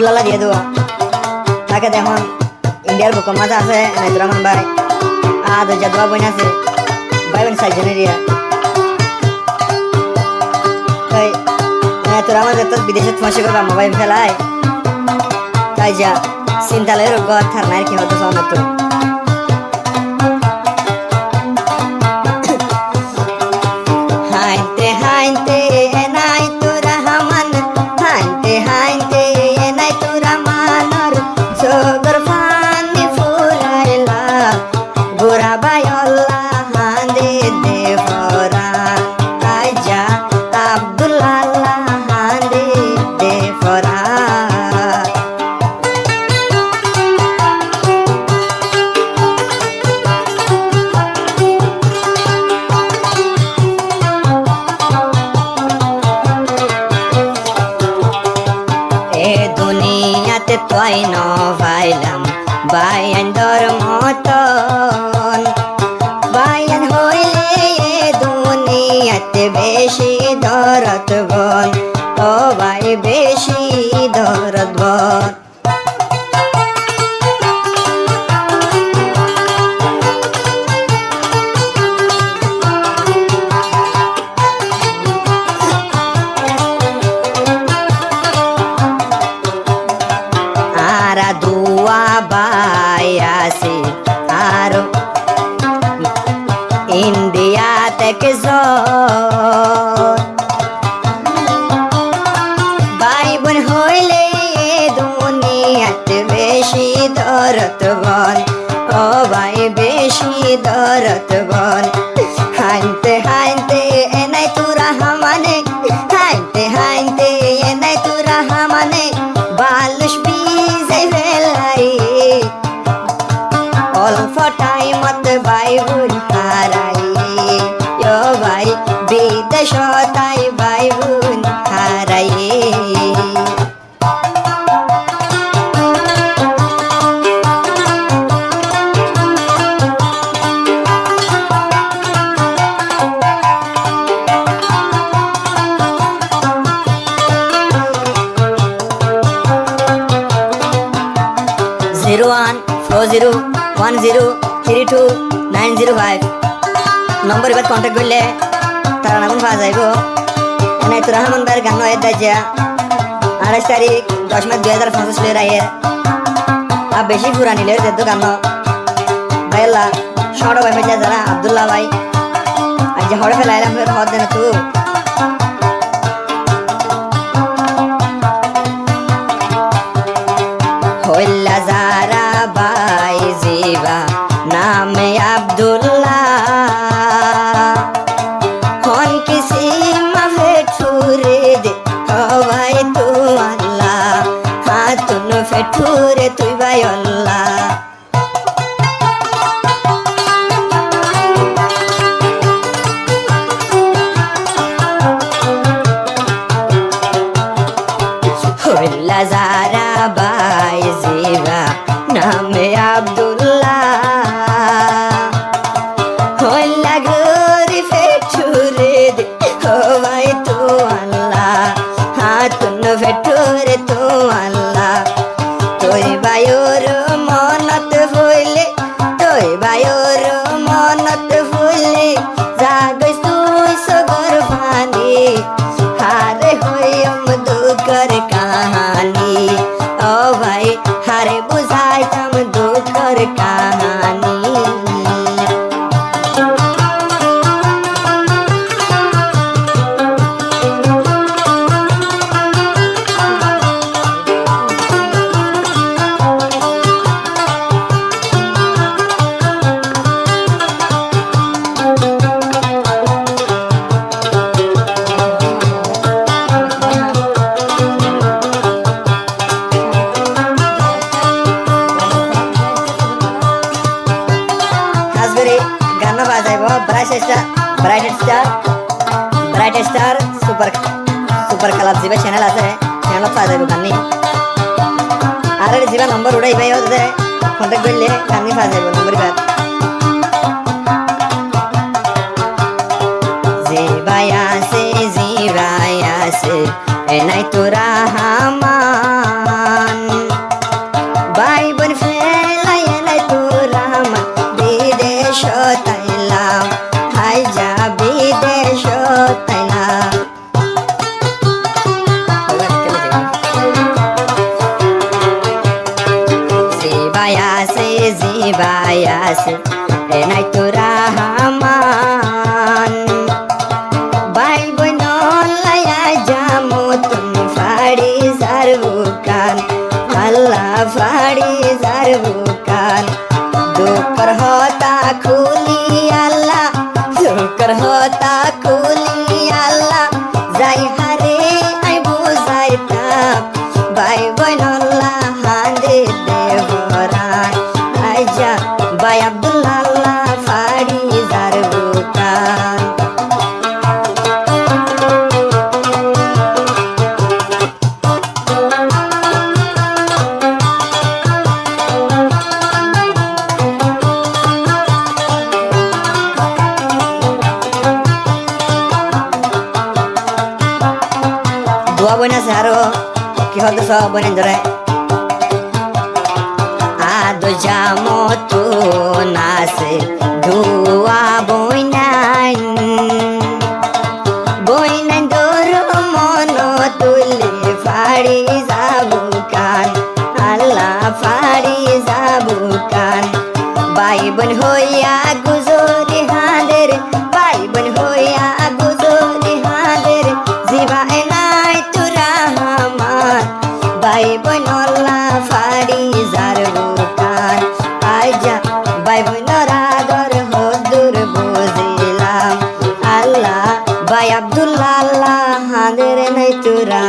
আব্দুল্লাহ দিয়ে দেবো তাকে দেখুন ইন্ডিয়ার বুকম মাঝে আছে এনায়তুর রহমান ভাই আর দোয়া বইন আছে ভাই বোন সাইজনেরিয়া তাই এনায়তুর রহমান যত বিদেশে তোমাশি করবা মোবাইল ফেলায় তাই যা চিন্তালয়ের ঘর থার কি হতো সব তো হাইতে হাইতে এনায়তুর রহমান হাইতে হাইতে এনায়তুর রহমানর সগর পানি ফুরাইলা গোরা ভাই আল্লাহ হাঁদে দে ফরান আইজা আব্দুল্লাহ হাঁদে দে ফরান দুনিয়াতে তোই ন ভাইলাম বাইয়ানর মতন বাইয়ান হইলে দুনিয়াতে বেশি দরদ বন ও ভাই বেশি দরদ বন দুয়া বাইয়াছি আর ইন্ডিয়া থেকে ভাই বোন হইলে দুনিয়াতে বেশি দরদ বন ও ভাই বেশি দরদ বন হাইতে হাইতে এনায়তুর রহমানে হাইতে হাইতে এনায়তুর রহমানে বালুস বিজে ফেলাই অল্প টাইমত ভাই বোন হারাই ও ভাই বিদেশ তাই ভাই বোন হারাই 0140103295 নম্বর এবার কন্ট্যাক্ট করলে তারা নাম পাওয়া যাইব এনায়তুর রহমান ভাইয়ের গান নয় দাইজা 28 তারিখ 10 মাস 2025 লে রায়ের আর বেশি পুরানি লে দেদ গান ভাইলা শড় ভাই ফেলা যারা আব্দুল্লাহ ভাই আজ হড় ফেলাইলাম ফের হদ দেন তু হইলা যারা ভাই জিবা নামে আব্দুল্লাহ হন কিসি মাফে ছুরে দে ও ভাই তু আল্লাহ হাতুন ফেঠুরে তুই ভাই আল্লাহ হইলা যারা ভাই জিবা নামে আব্দুল্লাহ হইলা গরি ফেঠুরে দে ও ভাই তু আল্লাহ হাতুন ফেঠুরে তু আল্লাহ তুই ভাইর মনত হইলে তুই ভাইর মনত হইলে জাগস তুই সগর ভানি হারে হইম দুঃখর কাহানি ও ভাই হারে বুঝাইতাম দুঃখর কাহানি ব্রাইট স্টার সুপার ক্লাব জিবা চ্যানেল আছে চ্যানেল পাওয়া যাবে গানি আর জিবা নম্বর উড়াই ভাই ওদের কন্টাক্ট করলে গানি পাওয়া যাবে নম্বর বাদ জিবাই আছে এনায়তুর রহমান জিবাই আছে জিবাই আছে এ নাই তো রাহমান ভাই বোন লাইয়া জামু তুমি ফাড়ি যার বুকান আল্লাহ ফাড়ি যার বুকান দুকর হতা খুলি আল্লাহ দুকর হতা খুলি আল্লাহ যাই হারে আই বুঝাইতাম ভাই বোন হাঁদে দেবরান আইজা ভাই আব্দুল্লাহ ফাড়ি যার বুকান দোয়া বই আছে আরো কি হতো সব বই ধরে আদো জামো তো নাসে ধোয়া বই নাই দোর মন তুলে ফাড়ি যাবো কান আল্লাহ ফাড়ি যাবো কান ভাই বোন হইয়া গুজরি হাদের ভাই বোন হইয়া গুজরি হাদের জিবাই নাই তোরা আমার ভাই বোন ফাড়ি যার বুকান আইজা ভাই বোনর আদর হদুর বুঝিলাম আল্লাহ ভাই আব্দুল্লাহ হাদের নাই তোরা